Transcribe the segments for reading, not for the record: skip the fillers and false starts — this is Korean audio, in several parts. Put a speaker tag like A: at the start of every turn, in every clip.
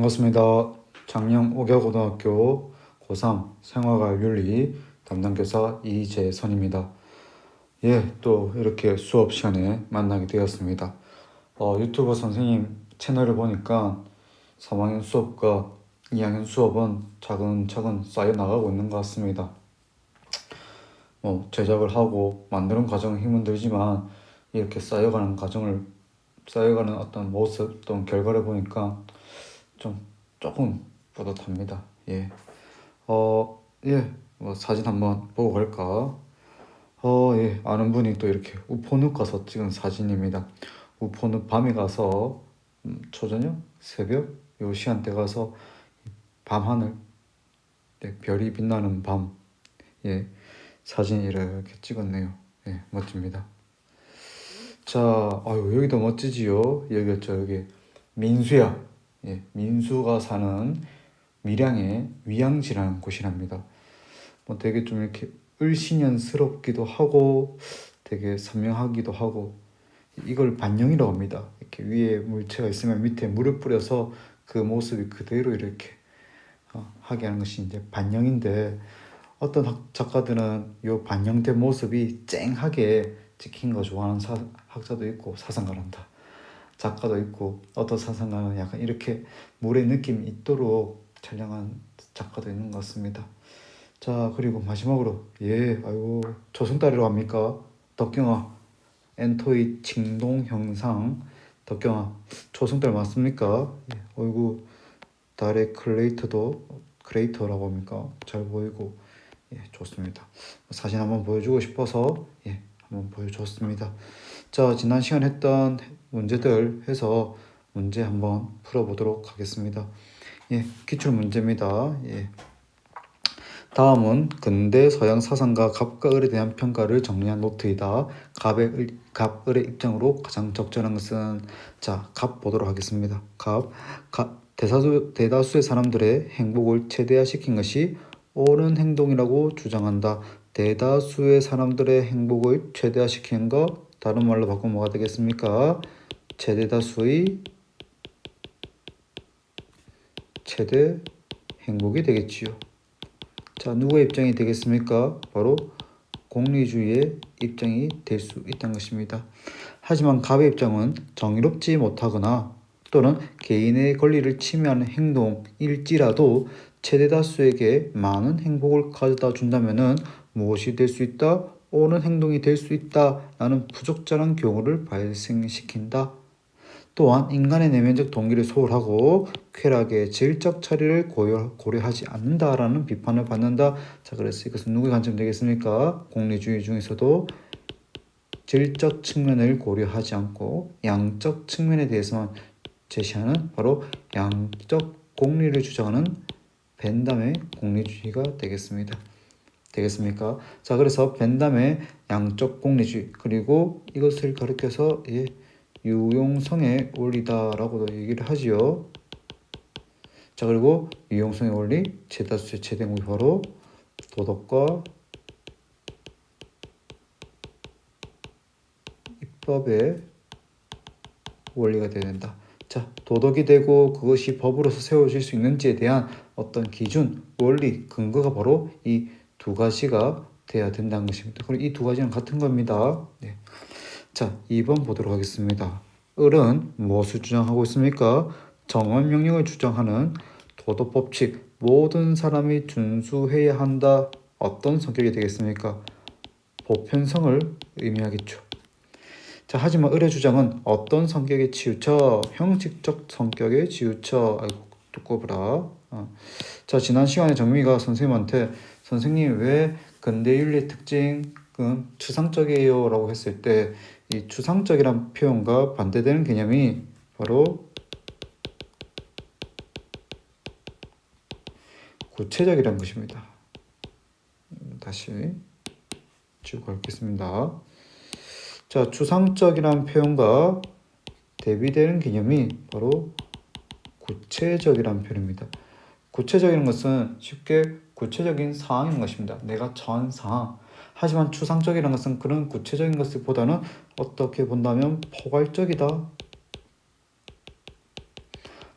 A: 반갑습니다. 장녕 옥야고등학교 고3 생활과 윤리 담당교사 이재선입니다. 예, 또 이렇게 수업 시간에 만나게 되었습니다. 유튜버 선생님 채널을 보니까 3학년 수업과 2학년 수업은 차근차근 쌓여 나가고 있는 것 같습니다. 제작을 하고 만드는 과정은 힘은 들지만 이렇게 쌓여가는 어떤 모습 또는 결과를 보니까 조금 뿌듯합니다. 예. 예. 사진 한번 보고 갈까? 예. 아는 분이 또 이렇게 우포늪 가서 찍은 사진입니다. 우포늪 밤에 가서 초저녁, 새벽 요 시간대 가서 밤하늘, 네, 별이 빛나는 밤, 예, 사진 이렇게 찍었네요. 예, 멋집니다. 자, 여기도 멋지지요. 여기였죠. 여기 민수야. 예, 민수가 사는 밀양의 위양지라는 곳이랍니다. 되게 좀 이렇게 을씨년스럽기도 하고 되게 선명하기도 하고, 이걸 반영이라고 합니다. 이렇게 위에 물체가 있으면 밑에 물을 뿌려서 그 모습이 그대로 이렇게 하게 하는 것이 이제 반영인데, 어떤 작가들은 이 반영된 모습이 쨍하게 찍힌 거 좋아하는 학자도 있고, 사상가란다 작가도 있고, 어떤 사상가는 약간 이렇게 물의 느낌이 있도록 촬영한 작가도 있는 것 같습니다. 자, 그리고 마지막으로 조승달이라고 합니까? 덕경아, 엔토의 칭동 형상. 덕경아, 조승달 맞습니까? 예, 달의 크레이터라고 합니까? 잘 보이고, 예, 좋습니다. 사진 한번 보여주고 싶어서 한번 보여줬습니다. 자, 지난 시간 했던 문제들 해서 문제 한번 풀어보도록 하겠습니다. 예, 기출 문제입니다. 예. 다음은 근대 서양 사상가 갑과 을에 대한 평가를 정리한 노트이다. 갑, 을의 입장으로 가장 적절한 것은, 자, 갑 보도록 하겠습니다. 대다수의 사람들의 행복을 최대화시킨 것이 옳은 행동이라고 주장한다. 대다수의 사람들의 행복을 최대화시키는 것, 다른 말로 바꾸면 뭐가 되겠습니까? 최대다수의 최대 행복이 되겠지요. 자, 누구의 입장이 되겠습니까? 바로 공리주의의 입장이 될 수 있다는 것입니다. 하지만 갑의 입장은 정의롭지 못하거나 또는 개인의 권리를 침해하는 행동일지라도 최대다수에게 많은 행복을 가져다 준다면 무엇이 될 수 있다? 옳은 행동이 될 수 있다 라는 부적절한 경우를 발생시킨다. 또한 인간의 내면적 동기를 소홀하고 쾌락의 질적 처리를 고려하지 않는다라는 비판을 받는다. 자, 그래서 이것은 누구의 관점 되겠습니까? 공리주의 중에서도 질적 측면을 고려하지 않고 양적 측면에 대해서만 제시하는 바로 양적 공리를 주장하는 벤담의 공리주의가 되겠습니다. 되겠습니까? 자, 그래서 벤담의 양적 공리주의, 그리고 이것을 가리켜서 유용성의 원리다라고도 얘기를 하지요. 자, 그리고 유용성의 원리, 최다수의 최대 행복이 바로 도덕과 입법의 원리가 되어야 된다. 자, 도덕이 되고 그것이 법으로서 세워질 수 있는지에 대한 어떤 기준, 원리, 근거가 바로 이 두 가지가 돼야 된다는 것입니다. 그리고 이 두 가지는 같은 겁니다. 네. 자, 2번 보도록 하겠습니다. 을은 무엇을 주장하고 있습니까? 정언명령을 주장하는 도덕법칙, 모든 사람이 준수해야 한다. 어떤 성격이 되겠습니까? 보편성을 의미하겠죠. 자, 하지만 을의 주장은 어떤 성격에 치우쳐? 형식적 성격에 치우쳐. 아이고, 두꺼워라. 자, 지난 시간에 정미가 선생님한테, 선생님 왜 근대윤리의 특징은 추상적이에요 라고 했을 때, 이 추상적이란 표현과 반대되는 개념이 바로 구체적이라는 것입니다. 다시 지우고 읽겠습니다. 자, 추상적이란 표현과 대비되는 개념이 바로 구체적이라는 표현입니다. 구체적인 것은 쉽게 구체적인 상황인 것입니다. 내가 처한 상황. 하지만 추상적이라는 것은 그런 구체적인 것보다는 어떻게 본다면 포괄적이다.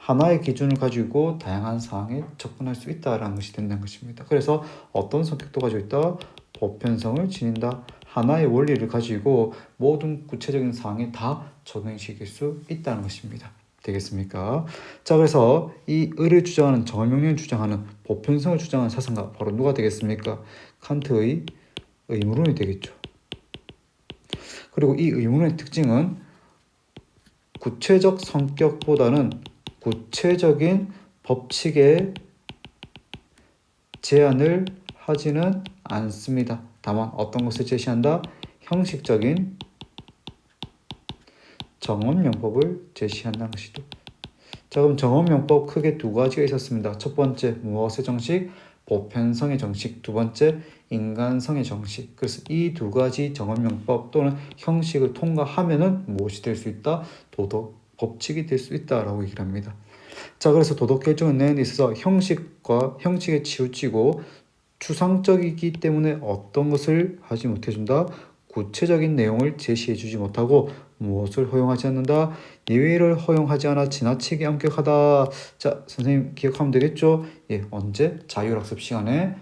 A: 하나의 기준을 가지고 다양한 사항에 접근할 수 있다라는 것이 된다는 것입니다. 그래서 어떤 성격도 가지고 있다? 보편성을 지닌다. 하나의 원리를 가지고 모든 구체적인 사항에 다 적용시킬 수 있다는 것입니다. 되겠습니까? 자, 그래서 이 의를 주장하는 정언명령을 주장하는 보편성을 주장하는 사상가 바로 누가 되겠습니까? 칸트의 의무론이 되겠죠. 그리고 이 의무론의 특징은 구체적 성격보다는 구체적인 법칙에 제한을 하지는 않습니다. 다만 어떤 것을 제시한다? 형식적인 정언명법을 제시한다는 것이죠. 자, 그럼 정언명법 크게 두 가지가 있었습니다. 첫 번째, 무엇의 정식? 보편성의 정식. 두 번째, 인간성의 정식. 그래서 이 두 가지 정언명법 또는 형식을 통과하면은 무엇이 될 수 있다? 도덕 법칙이 될 수 있다라고 얘기를 합니다. 자, 그래서 도덕 결정을 내는 데 있어서 형식과 형식에 치우치고 추상적이기 때문에 어떤 것을 하지 못해준다? 구체적인 내용을 제시해주지 못하고 무엇을 허용하지 않는다? 예외를 허용하지 않아 지나치게 엄격하다. 자, 선생님 기억하면 되겠죠? 예, 언제? 자율학습 시간에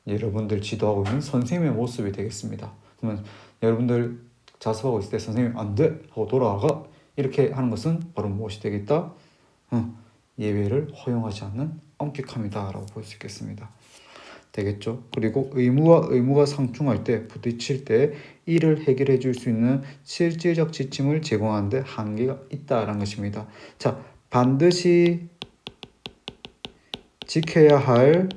A: 여러분들 지도하고 있는 선생님의 모습이 되겠습니다. 그러면 여러분들 자습하고 있을 때 선생님 안 돼! 하고 돌아가! 이렇게 하는 것은 바로 무엇이 되겠다? 예외를 허용하지 않는 엄격함이다 라고 볼 수 있겠습니다. 되겠죠. 그리고 의무가 상충할 때 부딪힐 때 이를 해결해 줄 수 있는 실질적 지침을 제공하는데 한계가 있다라는 것입니다. 자, 반드시 지켜야 할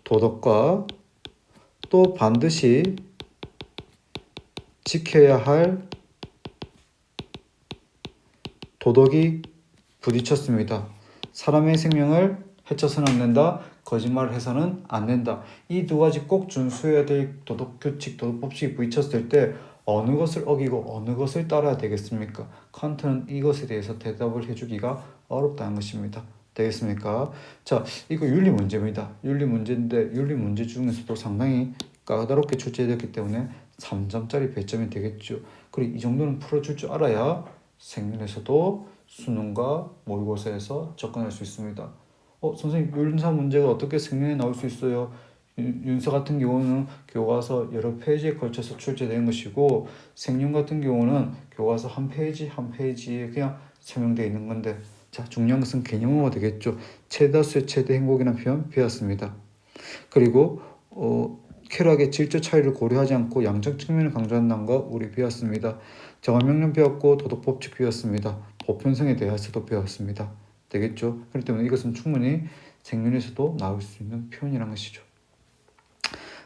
A: 도덕과 또 반드시 지켜야 할 도덕이 부딪혔습니다. 사람의 생명을 해쳐서는 안 된다. 거짓말을 해서는 안 된다. 이 두 가지 꼭 준수해야 될 도덕 규칙, 도덕 법칙이 부딪혔을 때 어느 것을 어기고 어느 것을 따라야 되겠습니까? 칸트는 이것에 대해서 대답을 해주기가 어렵다는 것입니다. 되겠습니까? 자, 이거 윤리 문제입니다. 윤리 문제인데 윤리 문제 중에서도 상당히 까다롭게 출제되었기 때문에 3점짜리 배점이 되겠죠. 그리고 이 정도는 풀어줄 줄 알아야 생명에서도 수능과 모의고사에서 접근할 수 있습니다. 선생님, 윤사 문제가 어떻게 생명에 나올 수 있어요? 윤사 같은 경우는 교과서 여러 페이지에 걸쳐서 출제되는 것이고 생윤 같은 경우는 교과서 한 페이지 한 페이지에 그냥 설명되어 있는 건데, 자, 중요한 것은 개념어가 되겠죠. 최다수의 최대 행복이라는 표현 배웠습니다. 그리고 쾌락의 질적 차이를 고려하지 않고 양적 측면을 강조한다는 거 우리 배웠습니다. 정언명령 배웠고 도덕법칙 배웠습니다. 보편성에 대해서도 배웠습니다. 되겠죠? 그렇기 때문에 이것은 충분히 생윤에서도 나올 수 있는 표현이라는 것이죠.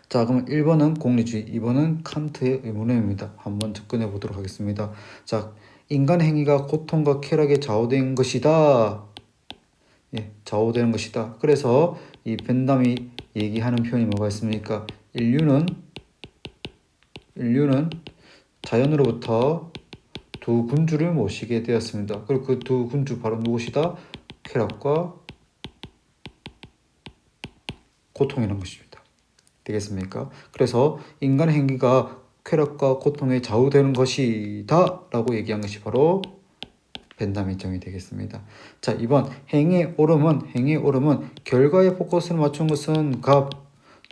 A: 자, 그럼 1번은 공리주의, 2번은 칸트의 의문론입니다. 한번 접근해 보도록 하겠습니다. 자, 인간 행위가 고통과 쾌락에 좌우된 것이다. 예, 좌우되는 것이다. 그래서 이 벤담이 얘기하는 표현이 뭐가 있습니까? 인류는 자연으로부터 두 군주를 모시게 되었습니다. 그리고 그 두 군주 바로 누구시다? 쾌락과 고통이라는 것입니다. 되겠습니까? 그래서 인간의 행위가 쾌락과 고통에 좌우되는 것이다 라고 얘기한 것이 바로 벤담의 정의 되겠습니다. 자, 2번 행위의 오름은 결과에 포커스를 맞춘 것은 갑,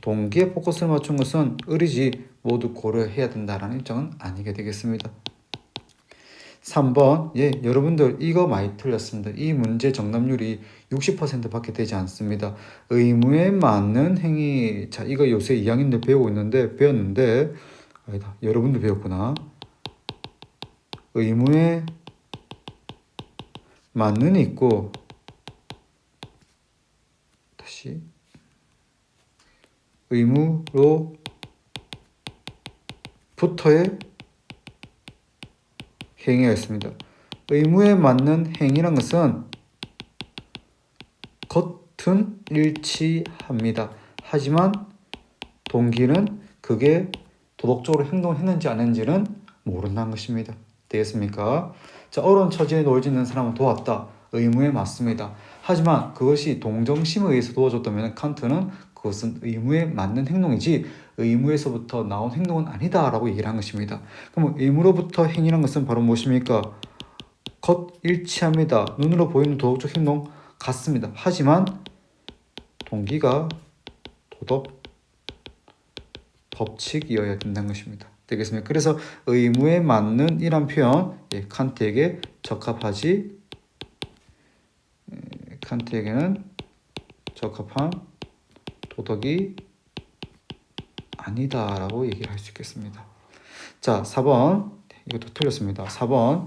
A: 동기에 포커스를 맞춘 것은 을이지 모두 고려해야 된다라는 입장은 아니게 되겠습니다. 3번, 예, 여러분들 이거 많이 틀렸습니다. 이 문제 정답률이 60%밖에 되지 않습니다. 의무에 맞는 행위, 자, 이거 요새 2학년들 배웠는데 아니다, 여러분들 배웠구나. 의무에 맞는 있고, 다시 의무로부터의 행위가 있습니다. 의무에 맞는 행위란 것은 겉은 일치합니다. 하지만 동기는 그게 도덕적으로 행동을 했는지 안 했는지는 모른다는 것입니다. 되겠습니까? 자, 어려운 처지에 놓여 있는 사람을 도왔다. 의무에 맞습니다. 하지만 그것이 동정심에 의해서 도와줬다면 칸트는 그것은 의무에 맞는 행동이지 의무에서부터 나온 행동은 아니다 라고 얘기를 한 것입니다. 그럼 의무로부터 행위란 것은 바로 무엇입니까? 겉 일치합니다. 눈으로 보이는 도덕적 행동 같습니다. 하지만 동기가 도덕 법칙이어야 된다는 것입니다. 되겠습니까? 그래서 의무에 맞는 이란 표현, 칸트에게 적합하지, 칸트에게는 적합한 도덕이 아니다라고 얘기를 할 수 있겠습니다. 자, 4번. 이것도 틀렸습니다. 4번.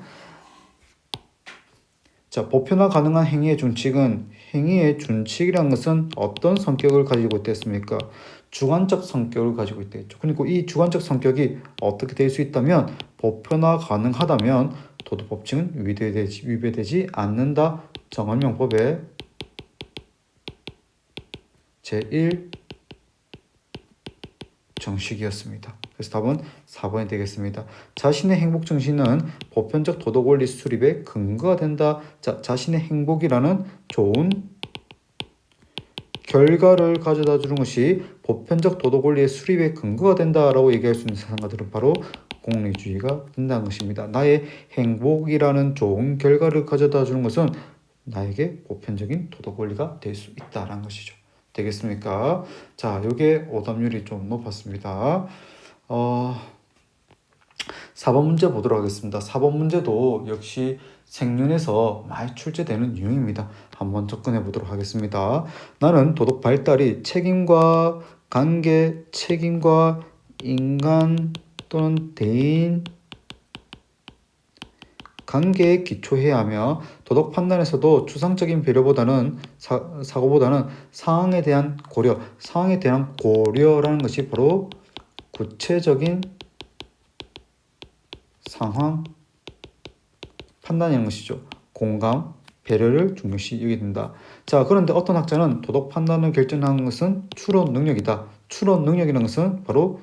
A: 자, 보편화 가능한 행위의 준칙은, 행위의 준칙이라는 것은 어떤 성격을 가지고 있겠습니까? 주관적 성격을 가지고 있겠죠. 그리고 이 주관적 성격이 어떻게 될 수 있다면, 보편화 가능하다면 도덕 법칙은 위배되지 않는다. 정언명법의 제1 정식이었습니다. 그래서 답은 4번이 되겠습니다. 자신의 행복 정신은 보편적 도덕 원리 수립의 근거가 된다. 자, 자신의 행복이라는 좋은 결과를 가져다 주는 것이 보편적 도덕 원리의 수립의 근거가 된다라고 얘기할 수 있는 사상가들은 바로 공리주의가 된다는 것입니다. 나의 행복이라는 좋은 결과를 가져다 주는 것은 나에게 보편적인 도덕 원리가 될 수 있다라는 것이죠. 되겠습니까? 자, 요게 오답률이 좀 높았습니다. 4번 문제 보도록 하겠습니다. 4번 문제도 역시 생윤에서 많이 출제되는 유형입니다. 한번 접근해 보도록 하겠습니다. 나는 도덕 발달이 책임과 관계, 책임과 인간 또는 대인 관계에 기초해야 하며 도덕 판단에서도 추상적인 배려보다는 사고보다는 상황에 대한 고려, 상황에 대한 고려라는 것이 바로 구체적인 상황 판단이라는 것이죠. 공감, 배려를 중요시 여기게 된다. 자, 그런데 어떤 학자는 도덕 판단을 결정하는 것은 추론 능력이다. 추론 능력이라는 것은 바로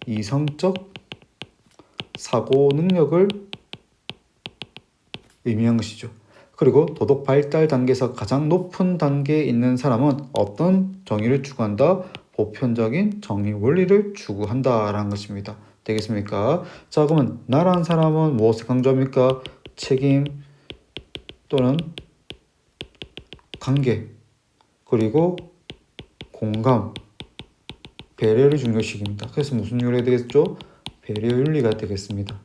A: 이성적 사고 능력을 의미한 것이죠. 그리고 도덕 발달 단계에서 가장 높은 단계에 있는 사람은 어떤 정의를 추구한다? 보편적인 정의 원리를 추구한다라는 것입니다. 되겠습니까? 자, 그러면 나라는 사람은 무엇을 강조합니까? 책임 또는 관계, 그리고 공감, 배려를 중요시킵니다. 그래서 무슨 윤리가 되겠죠? 배려 윤리가 되겠습니다.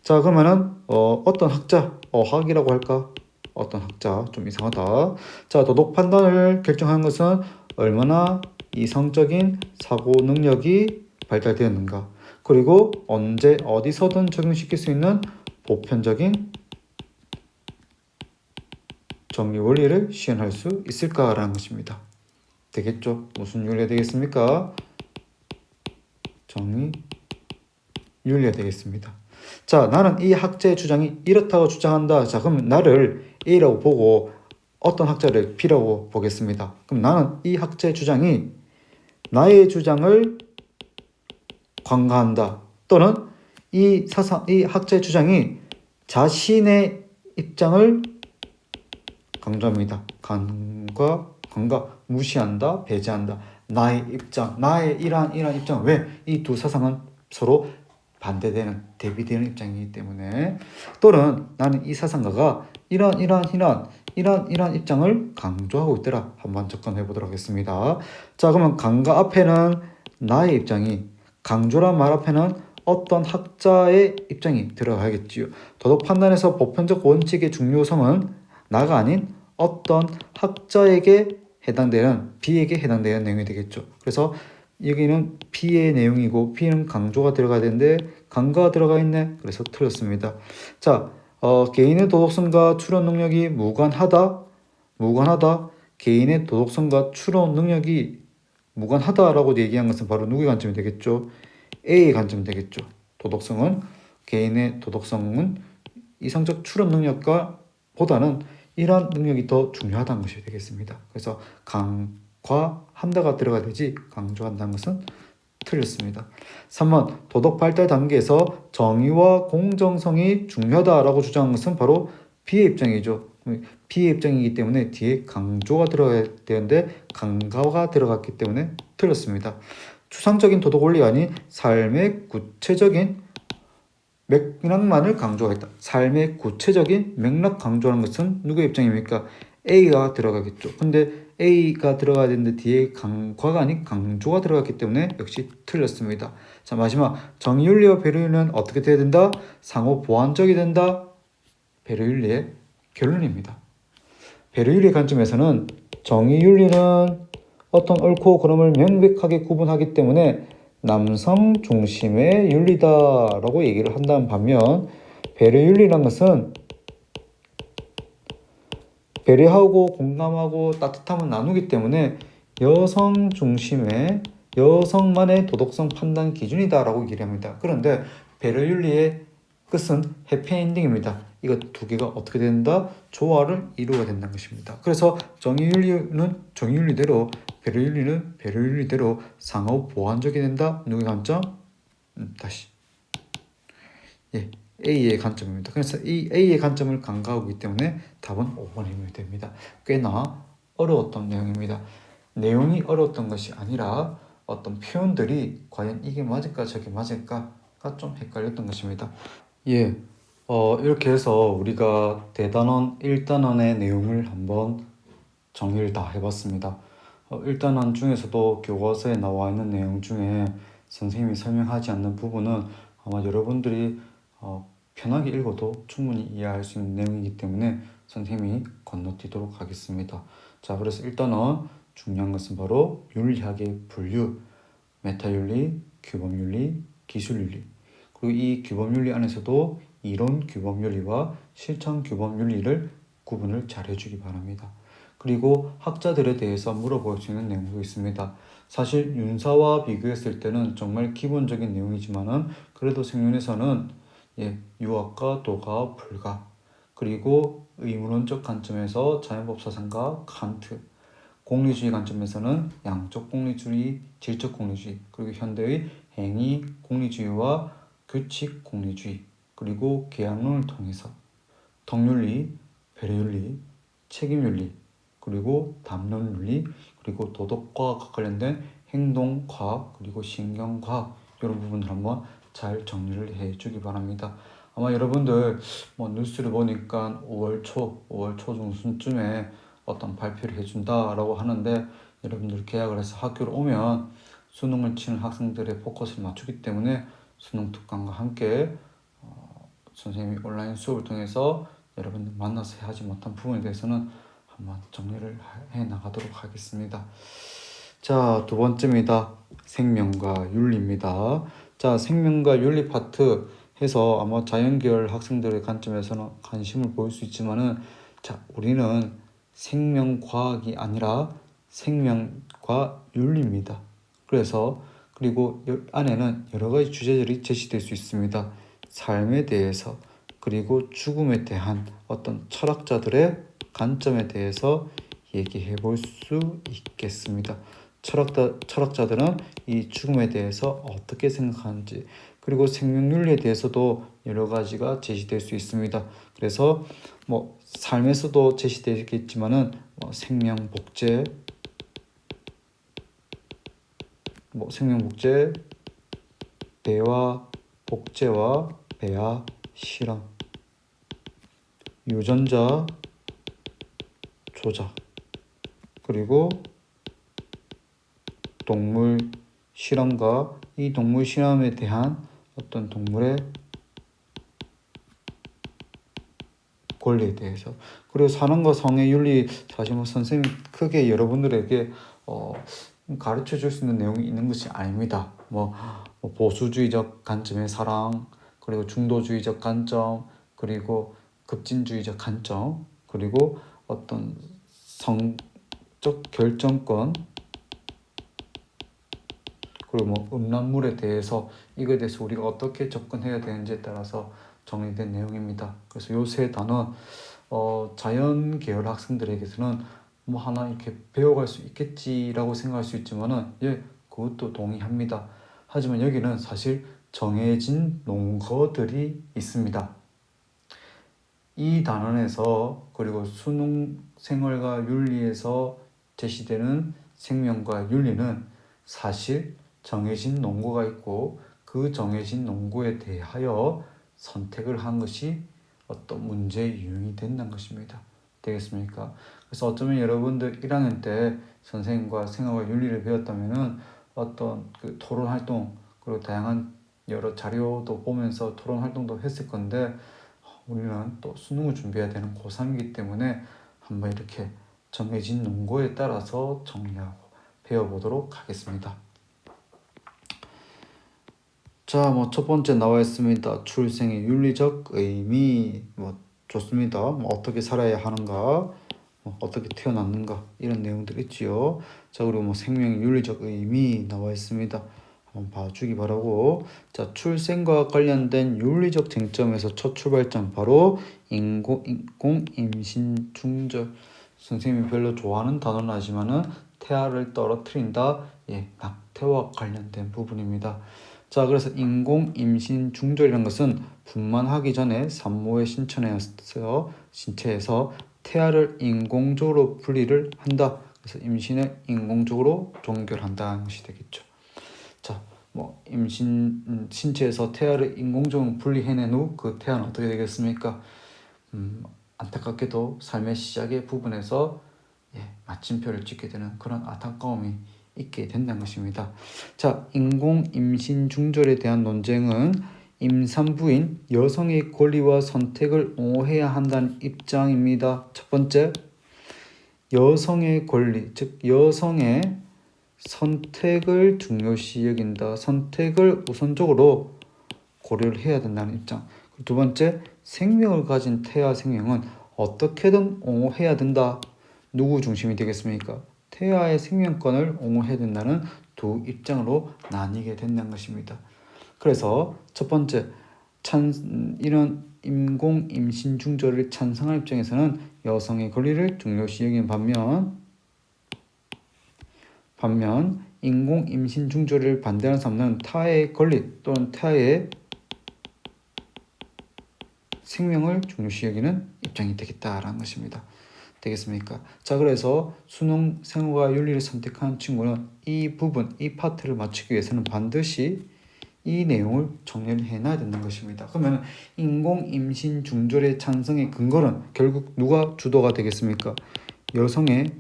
A: 자, 그러면은 어떤 학자, 어학이라고 할까? 어떤 학자, 좀 이상하다. 자, 도덕 판단을 결정하는 것은 얼마나 이성적인 사고 능력이 발달되었는가, 그리고 언제 어디서든 적용시킬 수 있는 보편적인 정의 원리를 시행할 수 있을까라는 것입니다. 되겠죠? 무슨 윤리가 되겠습니까? 정의 윤리가 되겠습니다. 자, 나는 이 학자의 주장이 이렇다고 주장한다. 자, 그럼 나를 A라고 보고 어떤 학자를 B라고 보겠습니다. 그럼 나는 이 학자의 주장이 나의 주장을 관가한다. 또는 이 학자의 주장이 자신의 입장을 강조합니다. 관가, 무시한다, 배제한다. 나의 입장, 나의 이러한 입장. 왜? 이 두 사상은 서로 반대되는, 대비되는 입장이기 때문에. 또는 나는 이 사상가가 이러한 입장을 강조하고 있더라. 한번 접근해 보도록 하겠습니다. 자, 그러면 강가 앞에는 나의 입장이, 강조란 말 앞에는 어떤 학자의 입장이 들어가겠지요. 도덕 판단에서 보편적 원칙의 중요성은 나가 아닌 어떤 학자에게 해당되는, B에게 해당되는 내용이 되겠죠. 그래서 여기는 B의 내용이고 B는 강조가 들어가야 되는데 강가가 들어가 있네. 그래서 틀렸습니다. 자, 개인의 도덕성과 추론 능력이 무관하다. 개인의 도덕성과 추론 능력이 무관하다라고 얘기한 것은 바로 누구의 관점이 되겠죠? A의 관점이 되겠죠. 개인의 도덕성은 이성적 추론 능력과 보다는 이러한 능력이 더 중요하다는 것이 되겠습니다. 그래서 강화한다가 들어가야 되지 강조한다는 것은 틀렸습니다. 3번 도덕 발달 단계에서 정의와 공정성이 중요하다라고 주장한 것은 바로 B의 입장이죠. B의 입장이기 때문에 뒤에 강조가 들어가야 되는데 강가가 들어갔기 때문에 틀렸습니다. 추상적인 도덕 원리 아닌 삶의 구체적인 맥락만을 강조하겠다. 삶의 구체적인 맥락 강조하는 것은 누구의 입장입니까? A가 들어가겠죠. 근데 A가 들어가야 되는데 뒤에 과가 아닌 강조가 들어갔기 때문에 역시 틀렸습니다. 자, 마지막 정의윤리와 배려윤리는 어떻게 돼야 된다? 상호 보완적이 된다. 배려윤리의 결론입니다. 배려윤리의 관점에서는 정의윤리는 어떤 옳고 그름을 명백하게 구분하기 때문에 남성 중심의 윤리다라고 얘기를 한다는 반면 배려윤리란 것은 배려하고 공감하고 따뜻함을 나누기 때문에 여성 중심의 여성만의 도덕성 판단 기준이다라고 얘기를 합니다. 그런데 배려윤리의 끝은 해피엔딩입니다. 이거 두 개가 어떻게 된다? 조화를 이루어야 된다는 것입니다. 그래서 정의윤리는 정의윤리대로, 배려윤리는 배려윤리대로 상호 보완적이 된다. 누구의 관점? 다시 A의 관점입니다. 그래서 이 A의 관점을 강조하고 있기 때문에 답은 5번이면 됩니다. 꽤나 어려웠던 내용입니다. 내용이 어려웠던 것이 아니라 어떤 표현들이 과연 이게 맞을까 저게 맞을까가 좀 헷갈렸던 것입니다. 이렇게 해서 우리가 대단원 1단원의 내용을 한번 정리를 다 해봤습니다. 1단원 중에서도 교과서에 나와 있는 내용 중에 선생님이 설명하지 않는 부분은 아마 여러분들이 편하게 읽어도 충분히 이해할 수 있는 내용이기 때문에 선생님이 건너뛰도록 하겠습니다. 자, 그래서 일단은 중요한 것은 바로 윤리학의 분류, 메타윤리, 규범윤리, 기술윤리. 그리고 이 규범윤리 안에서도 이론 규범윤리와 실천 규범윤리를 구분을 잘 해주기 바랍니다. 그리고 학자들에 대해서 물어볼 수 있는 내용도 있습니다. 사실 윤사와 비교했을 때는 정말 기본적인 내용이지만은 그래도 생윤에서는 유학과 도가 불가, 그리고 의문론적 관점에서 자연법사상가 칸트, 공리주의 관점에서는 양적 공리주의, 질적 공리주의, 그리고 현대의 행위 공리주의와 규칙 공리주의, 그리고 계약론을 통해서 덕윤리, 배려윤리, 책임윤리, 그리고 담론윤리, 그리고 도덕과학과 관련된 행동과학, 그리고 신경과학 이런 부분을 한번 잘 정리를 해주기 바랍니다. 아마 여러분들 뉴스를 보니까 5월 초 중순쯤에 어떤 발표를 해준다라고 하는데 여러분들 계약을 해서 학교로 오면 수능을 치는 학생들의 포커스를 맞추기 때문에 수능 특강과 함께 선생님이 온라인 수업을 통해서 여러분들 만나서 하지 못한 부분에 대해서는 한번 정리를 해 나가도록 하겠습니다. 자, 두 번째입니다. 생명과 윤리입니다. 자, 생명과 윤리 파트 해서 아마 자연계열 학생들의 관점에서는 관심을 보일 수 있지만은, 자, 우리는 생명과학이 아니라 생명과 윤리입니다. 그리고 안에는 여러 가지 주제들이 제시될 수 있습니다. 삶에 대해서, 그리고 죽음에 대한 어떤 철학자들의 관점에 대해서 얘기해 볼 수 있겠습니다. 철학자들은 이 죽음에 대해서 어떻게 생각하는지, 그리고 생명윤리에 대해서도 여러 가지가 제시될 수 있습니다. 그래서 삶에서도 제시되겠지만은 생명복제, 배와 복제와 배아 실험, 유전자 조작, 그리고 동물 실험과 이 동물 실험에 대한 어떤 동물의 권리에 대해서, 그리고 사랑과 성의 윤리, 사실 선생님 크게 여러분들에게 가르쳐 줄 수 있는 내용이 있는 것이 아닙니다. 보수주의적 관점의 사랑, 그리고 중도주의적 관점, 그리고 급진주의적 관점, 그리고 어떤 성적 결정권, 그리고 음란물에 대해서 이거에 대해서 우리가 어떻게 접근해야 되는지에 따라서 정리된 내용입니다. 그래서 요 세 단원 자연 계열 학생들에게서는 하나 이렇게 배워갈 수 있겠지라고 생각할 수 있지만은 그것도 동의합니다. 하지만 여기는 사실 정해진 논거들이 있습니다. 이 단원에서, 그리고 수능 생활과 윤리에서 제시되는 생명과 윤리는 사실 정해진 논거가 있고 그 정해진 논거에 대하여 선택을 한 것이 어떤 문제의 유형이 된다는 것입니다. 되겠습니까? 그래서 어쩌면 여러분들 1학년 때 선생님과 생활과 윤리를 배웠다면은 어떤 그 토론 활동 그리고 다양한 여러 자료도 보면서 토론 활동도 했을 건데 우리는 또 수능을 준비해야 되는 고3이기 때문에 한번 이렇게 정해진 논거에 따라서 정리하고 배워보도록 하겠습니다. 자, 첫 번째 나와 있습니다. 출생의 윤리적 의미. 좋습니다. 어떻게 살아야 하는가, 어떻게 태어났는가 이런 내용들 있지요. 자, 그리고 생명의 윤리적 의미 나와 있습니다. 한번 봐주기 바라고. 자, 출생과 관련된 윤리적 쟁점에서 첫 출발점 바로 인공 임신 중절. 선생님이 별로 좋아하는 단어는 아니지만은 태아를 떨어뜨린다. 낙태와 관련된 부분입니다. 자, 그래서 인공 임신 중절이라는 것은 분만하기 전에 산모의 신체에서 태아를 인공적으로 분리를 한다. 그래서 임신을 인공적으로 종결한다는 것이 되겠죠. 자, 신체에서 태아를 인공적으로 분리해낸 후 그 태아는 어떻게 되겠습니까? 안타깝게도 삶의 시작의 부분에서 마침표를 찍게 되는 그런 안타까움이 있게 된다는 것입니다. 자, 인공 임신 중절에 대한 논쟁은 임산부인 여성의 권리와 선택을 옹호해야 한다는 입장입니다. 첫 번째, 여성의 권리, 즉 여성의 선택을 중요시 여긴다. 선택을 우선적으로 고려를 해야 된다는 입장. 두 번째, 생명을 가진 태아 생명은 어떻게든 옹호해야 된다. 누구 중심이 되겠습니까? 태아의 생명권을 옹호해야 된다는 두 입장으로 나뉘게 된다는 것입니다. 그래서 첫 번째, 이런 인공 임신 중절을 찬성할 입장에서는 여성의 권리를 중요시 여기는 반면 인공 임신 중절을 반대하는 사람은 타의 권리 또는 타의 생명을 중요시 여기는 입장이 되겠다라는 것입니다. 되겠습니까? 자, 그래서 수능 생활과 윤리를 선택한 친구는 이 부분, 이 파트를 맞추기 위해서는 반드시 이 내용을 정리를 해놔야 된다는 것입니다. 그러면 인공 임신 중절의 찬성의 근거는 결국 누가 주도가 되겠습니까? 여성의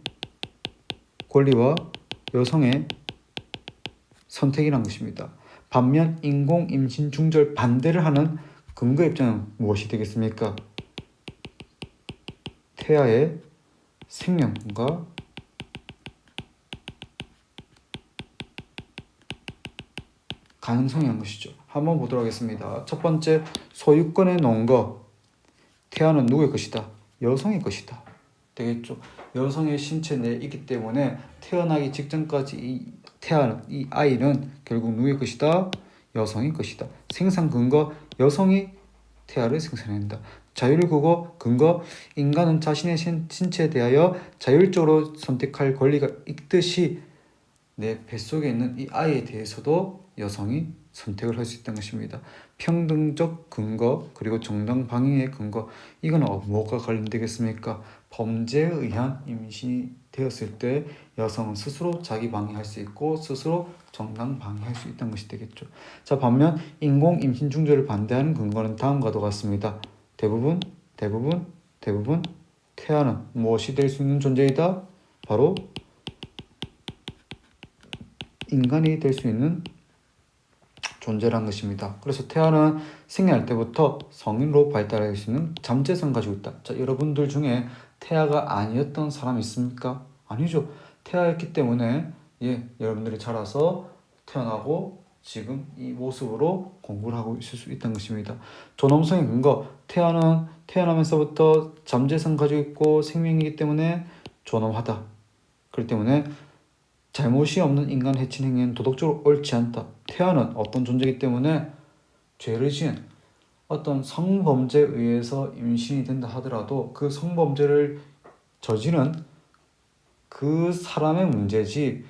A: 권리와 여성의 선택이라는 것입니다. 반면 인공 임신 중절 반대를 하는 근거 입장은 무엇이 되겠습니까? 태아의 생명과 가능성이라는 것이죠. 한번 보도록 하겠습니다. 첫 번째, 소유권의 논거. 태아는 누구의 것이다? 여성의 것이다. 되겠죠. 여성의 신체 내에 있기 때문에 태어나기 직전까지 이 아이는 결국 누구의 것이다? 여성의 것이다. 생산 근거, 여성이 태아를 생산한다. 자율 근거, 인간은 자신의 신체에 대하여 자율적으로 선택할 권리가 있듯이 내 뱃속에 있는 이 아이에 대해서도 여성이 선택을 할 수 있다는 것입니다. 평등적 근거 그리고 정당 방위의 근거, 이건 뭐가 관련되겠습니까? 범죄에 의한 임신이 되었을 때 여성은 스스로 자기 방위할 수 있고 스스로 정당 방위할 수 있다는 것이 되겠죠. 자, 반면 인공 임신 중절을 반대하는 근거는 다음과도 같습니다. 대부분 태아는 무엇이 될 수 있는 존재이다? 바로 인간이 될 수 있는 존재란 것입니다. 그래서 태아는 생겨날 때부터 성인으로 발달할 수 있는 잠재성을 가지고 있다. 자, 여러분들 중에 태아가 아니었던 사람 있습니까? 아니죠. 태아였기 때문에 여러분들이 자라서 태어나고 지금 이 모습으로 공부를 하고 있을 수 있다는 것입니다. 존엄성의 근거, 태아는 태어나면서부터 잠재성 가지고 있고 생명이기 때문에 존엄하다. 그렇기 때문에 잘못이 없는 인간 해친 행위는 도덕적으로 옳지 않다. 태아는 어떤 존재이기 때문에 죄를 지은 어떤 성범죄에 의해서 임신이 된다 하더라도 그 성범죄를 저지른 그 사람의 문제지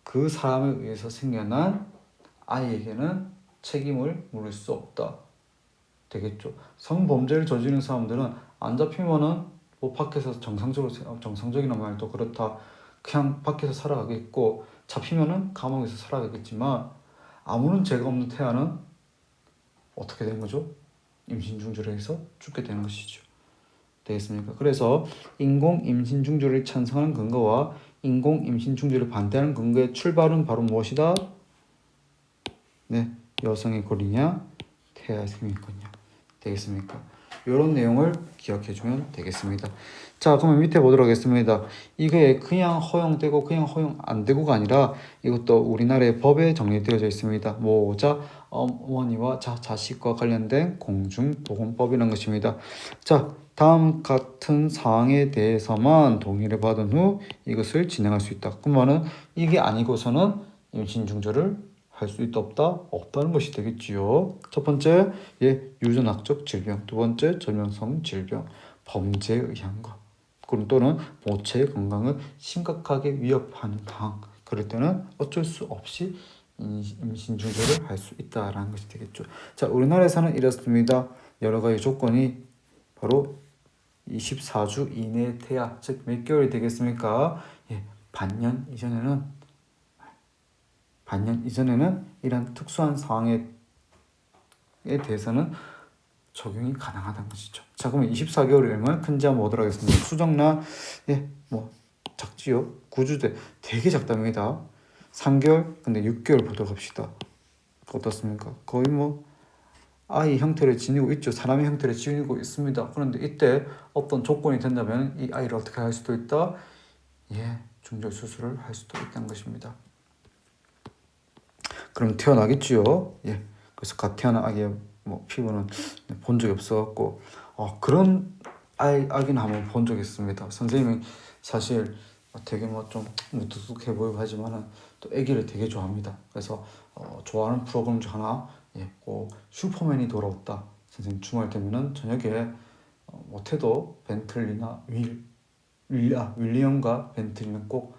A: 그 사람에 의해서 생겨난 아이에게는 책임을 물을 수 없다. 되겠죠. 성범죄를 저지른 사람들은 안 잡히면은 밖에서 정상적인 말도 그렇다. 그냥 밖에서 살아가겠고 잡히면은 감옥에서 살아가겠지만 아무런 죄가 없는 태아는 어떻게 된 거죠? 임신 중지를 해서 죽게 되는 것이죠. 되겠습니까? 그래서 인공 임신 중지를 찬성하는 근거와 인공 임신 중지를 반대하는 근거의 출발은 바로 무엇이다? 네, 여성의 권리냐, 태아의 생명권이냐. 되겠습니까? 이런 내용을 기억해주면 되겠습니다. 자, 그러면 밑에 보도록 하겠습니다. 이게 그냥 허용되고 그냥 허용 안 되고가 아니라 이것도 우리나라의 법에 정리되어져 있습니다. 모자, 어머니와 자식과 관련된 공중보건법이라는 것입니다. 자, 다음 같은 사항에 대해서만 동의를 받은 후 이것을 진행할 수 있다. 그러면은 이게 아니고서는 임신 중절을 할 수 있다 없다? 없다는 것이 되겠지요. 첫 번째, 유전학적 질병. 두 번째, 전염성 질병, 범죄에 의한 것. 그럼 또는 모체의 건강을 심각하게 위협하는 상황. 그럴 때는 어쩔 수 없이 임신 중절을 할 수 있다라는 것이 되겠죠. 자, 우리나라에서는 이렇습니다. 여러 가지 조건이 바로 24주 이내 태아, 즉 몇 개월이 되겠습니까? 반년 이전에는 이런 특수한 상황에 대해서는 적용이 가능하다는 것이죠. 자, 그러면 24개월이 얼마나 큰지 한번 보도록 하겠습니다. 수정란, 작지요? 구주대 되게 작답니다. 3개월, 근데 6개월 보도록 합시다. 어떻습니까? 거의 아이 형태를 지니고 있죠. 사람의 형태를 지니고 있습니다. 그런데 이때 어떤 조건이 된다면 이 아이를 어떻게 할 수도 있다? 중절 수술을 할 수도 있다는 것입니다. 그럼 태어나겠지요. 그래서 갓 태어난 아기의 피부는 본 적이 없어갖고 그런 아기는 한번 본 적이 있습니다. 선생님이 사실 되게 좀 무뚝뚝해 보이고 하지만은 또 아기를 되게 좋아합니다. 그래서 좋아하는 프로그램 중 하나 슈퍼맨이 돌아왔다. 선생님 주말 되면은 저녁에 못해도 벤틀리나 윌리엄과 벤틀리는 꼭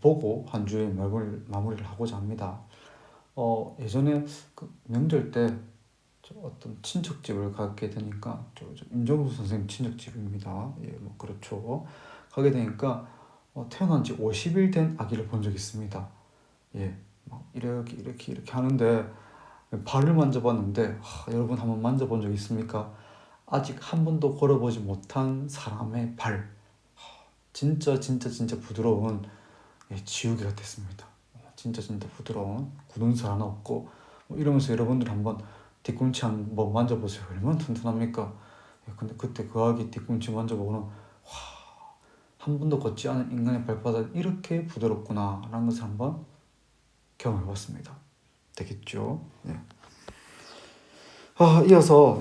A: 보고 한 주에 마무리를 하고자 합니다. 예전에 그 명절 때 어떤 친척집을 가게 되니까 저 임정수 선생님 친척집입니다. 그렇죠. 가게 되니까 태어난 지 50일 된 아기를 본 적이 있습니다. 이렇게 하는데 발을 만져봤는데 여러분 한번 만져본 적 있습니까? 아직 한 번도 걸어보지 못한 사람의 발, 진짜 부드러운 지우개 같았습니다. 진짜 부드러운 굳은살 하나 없고 이러면서 여러분들 한번 뒤꿈치 한번 만져보세요. 얼마나 튼튼합니까? 근데 그때 그 아기 뒤꿈치 만져보고는 한 번도 걷지 않은 인간의 발바닥이 이렇게 부드럽구나 라는 것을 한번 경험해봤습니다. 되겠죠? 이어서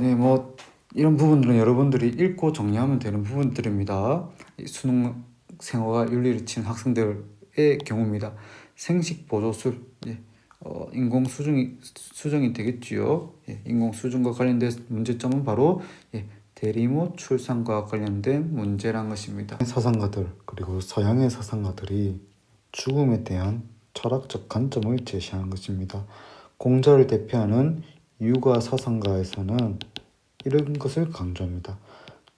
A: 이런 부분들은 여러분들이 읽고 정리하면 되는 부분들입니다. 수능 생활과 윤리를 치는 학생들의 경우입니다. 생식 보조술, 인공 수정이 되겠지요. 인공 수정과 관련된 문제점은 바로 대리모 출산과 관련된 문제란 것입니다. 사상가들 그리고 서양의 사상가들이 죽음에 대한 철학적 관점을 제시하는 것입니다. 공자를 대표하는 유가 사상가에서는 이런 것을 강조합니다.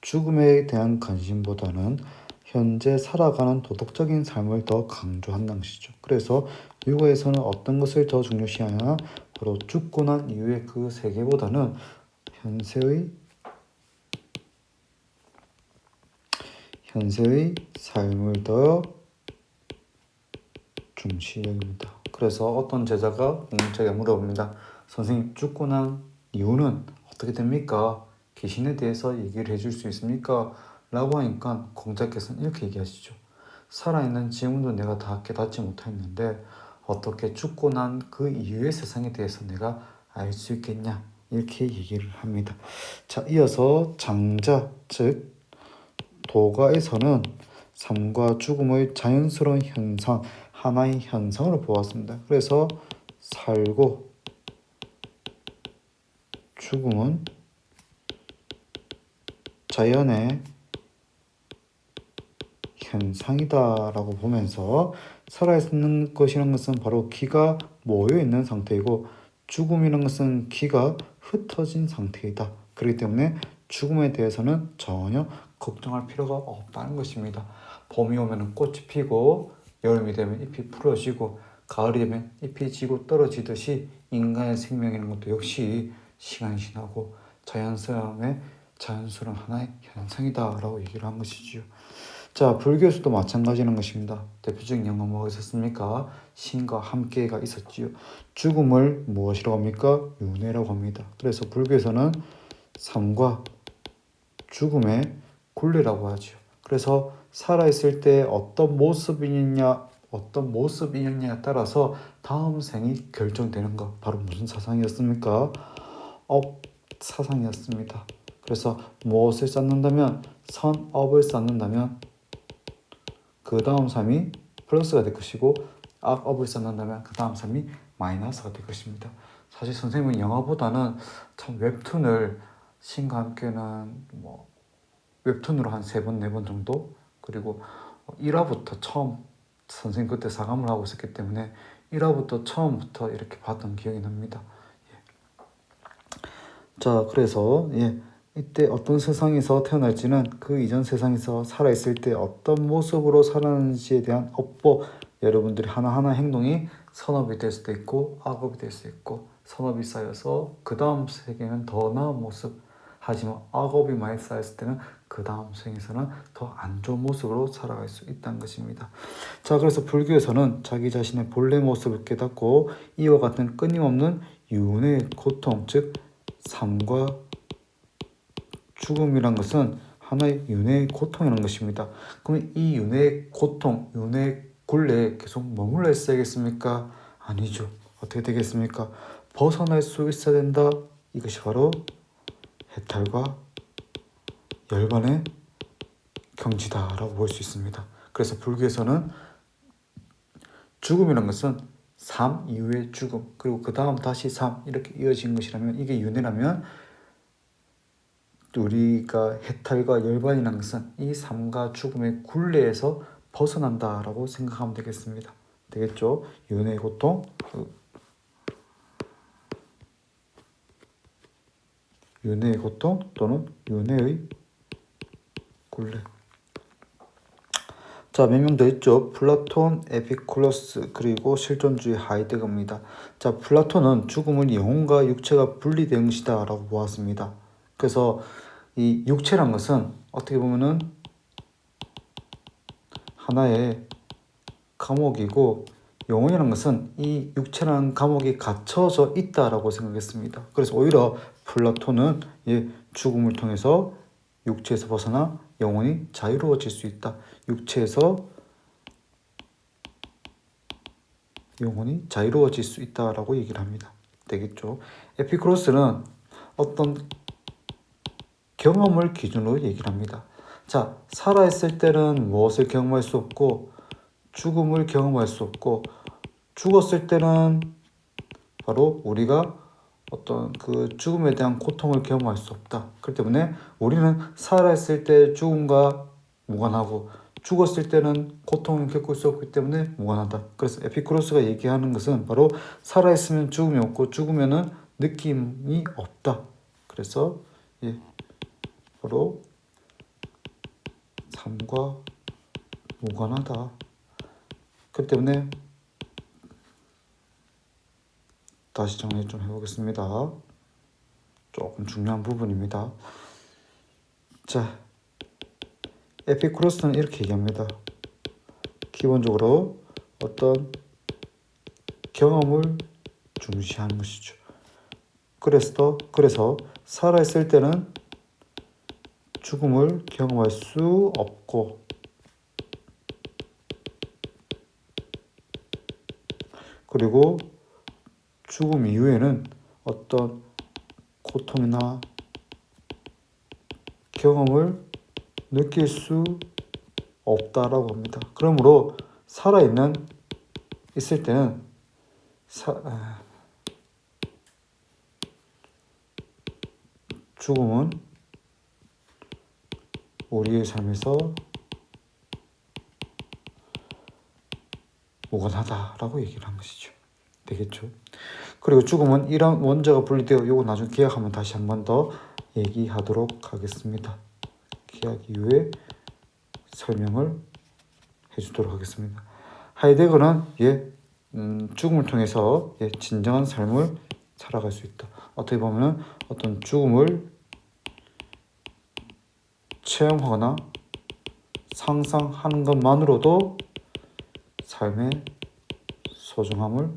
A: 죽음에 대한 관심보다는 현재 살아가는 도덕적인 삶을 더 강조한다는 것이죠. 그래서 유가에서는 어떤 것을 더 중요시하냐? 바로 죽고 난 이후의 그 세계보다는 현세의 삶을 더 중시 여깁니다. 그래서 어떤 제자가 공자에게 물어봅니다. 선생님, 죽고 난 이후는 어떻게 됩니까? 귀신에 대해서 얘기를 해줄 수 있습니까? 라고 하니까 공자께서는 이렇게 얘기하시죠. 살아있는 지금도 내가 다 깨닫지 못했는데 어떻게 죽고 난 그 이후의 세상에 대해서 내가 알 수 있겠냐? 이렇게 얘기를 합니다. 자, 이어서 장자, 즉 도가에서는 삶과 죽음의 자연스러운 현상, 하나의 현상으로 보았습니다. 그래서 살고 죽음은 자연의 현상이다라고 보면서 살아있는 것이라는 것은 바로 기가 모여있는 상태이고 죽음이라는 것은 기가 흩어진 상태이다. 그렇기 때문에 죽음에 대해서는 전혀 걱정할 필요가 없다는 것입니다. 봄이 오면 꽃이 피고 여름이 되면 잎이 풀어지고 가을이 되면 잎이 지고 떨어지듯이 인간의 생명이라는 것도 역시 시간이 지나고 자연스러운 하나의 현상이다라고 얘기를 한 것이지요. 자, 불교에서도 마찬가지라는 것입니다. 대표적인 예가 뭐가 있었습니까? 신과 함께가 있었지요. 죽음을 무엇이라고 합니까? 윤회라고 합니다. 그래서 불교에서는 삶과 죽음의 굴레라고 하죠. 그래서 살아있을 때 어떤 모습이냐에 따라서 다음 생이 결정되는 것, 바로 무슨 사상이었습니까? 사상이었습니다. 그래서 무엇을 쌓는다면, 선업을 쌓는다면 그 다음 삶이 플러스가 될 것이고, 악업을 쌓는다면 그 다음 삶이 마이너스가 될 것입니다. 사실 선생님은 영화보다는 참 웹툰을 신과 함께는 웹툰으로 한 3번, 4번 정도, 그리고 1화부터 처음, 선생님 그때 사감을 하고 있었기 때문에 1화부터 처음부터 이렇게 봤던 기억이 납니다. 자, 그래서 이때 어떤 세상에서 태어날지는 그 이전 세상에서 살아있을 때 어떤 모습으로 살았는지에 대한 업보, 여러분들이 하나하나 행동이 선업이 될 수도 있고 악업이 될 수도 있고, 선업이 쌓여서 그 다음 세계는 더 나은 모습, 하지만 악업이 많이 쌓였을 때는 그 다음 생에서는 더 안 좋은 모습으로 살아갈 수 있다는 것입니다. 자, 그래서 불교에서는 자기 자신의 본래 모습을 깨닫고 이와 같은 끊임없는 윤회의 고통, 즉 삶과 죽음이란 것은 하나의 윤회의 고통이라는 것입니다. 그럼 이 윤회의 고통, 윤회의 굴레에 계속 머물러 있어야겠습니까? 아니죠. 어떻게 되겠습니까? 벗어날 수 있어야 된다. 이것이 바로 해탈과 열반의 경지다라고 볼 수 있습니다. 그래서 불교에서는 죽음이란 것은 삶 이후의 죽음, 그리고 그 다음 다시 삶, 이렇게 이어진 것이라면, 이게 윤회라면, 우리가 해탈과 열반이라는 것은 이 삶과 죽음의 굴레에서 벗어난다라고 생각하면 되겠습니다. 되겠죠? 윤회의 고통, 윤회의 고통 또는 윤회의 굴레. 자, 몇 명 더 있죠. 플라톤, 에피쿠로스, 그리고 실존주의 하이데거입니다. 자, 플라톤은 죽음은 영혼과 육체가 분리된 것이다 라고 보았습니다. 그래서 이 육체란 것은 어떻게 보면은 하나의 감옥이고, 영혼이라는 것은 이 육체라는 감옥이 갇혀져 있다라고 생각했습니다. 그래서 오히려 플라톤은 죽음을 통해서 육체에서 벗어나 영혼이 자유로워질 수 있다. 육체에서 영혼이 자유로워질 수 있다라고 얘기를 합니다. 되겠죠? 에피쿠로스는 어떤 경험을 기준으로 얘기를 합니다. 자, 살아있을 때는 무엇을 경험할 수 없고 죽음을 경험할 수 없고, 죽었을 때는 바로 우리가 어떤 그 죽음에 대한 고통을 경험할 수 없다. 그렇기 때문에 우리는 살아있을 때 죽음과 무관하고 죽었을 때는 고통을 겪을 수 없기 때문에 무관하다. 그래서 에피쿠로스가 얘기하는 것은 바로 살아있으면 죽음이 없고 죽으면은 느낌이 없다. 그래서 바로 삶과 무관하다. 그렇기 때문에 다시 정리 좀 해보겠습니다. 조금 중요한 부분입니다. 자, 에피쿠로스는 이렇게 얘기합니다. 기본적으로 어떤 경험을 중시하는 것이죠. 그래서 살아있을 때는 죽음을 경험할 수 없고, 그리고 죽음 이후에는 어떤 고통이나 경험을 느낄 수 없다라고 합니다. 그러므로 있을 때는 죽음은 우리의 삶에서 무관하다라고 얘기를 한 것이죠. 되겠죠? 그리고 죽음은 이런 원자가 분리되어, 요거 나중에 계약하면 다시 한 번 더 얘기하도록 하겠습니다. 계약 이후에 설명을 해주도록 하겠습니다. 하이데거는 죽음을 통해서 진정한 삶을 살아갈 수 있다. 어떻게 보면 어떤 죽음을 체험하거나 상상하는 것만으로도 삶의 소중함을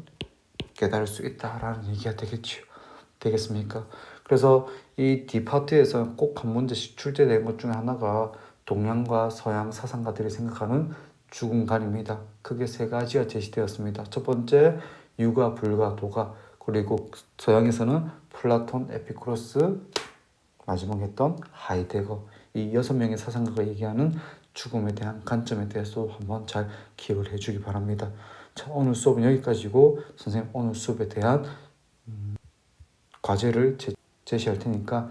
A: 깨달을 수 있다라는 얘기가 되겠습니까? 그래서 이 D파트에서 꼭 한 문제씩 출제된 것 중에 하나가 동양과 서양 사상가들이 생각하는 죽음관입니다. 크게 세 가지가 제시되었습니다. 첫 번째, 유가, 불가, 도가. 그리고 서양에서는 플라톤, 에피쿠로스, 마지막에 했던 하이데거. 이 6명의 사상가가 얘기하는 죽음에 대한 관점에 대해서 한번 잘 기억을 해주기 바랍니다. 자, 오늘 수업은 여기까지고 선생님 오늘 수업에 대한 과제를 제시할 테니까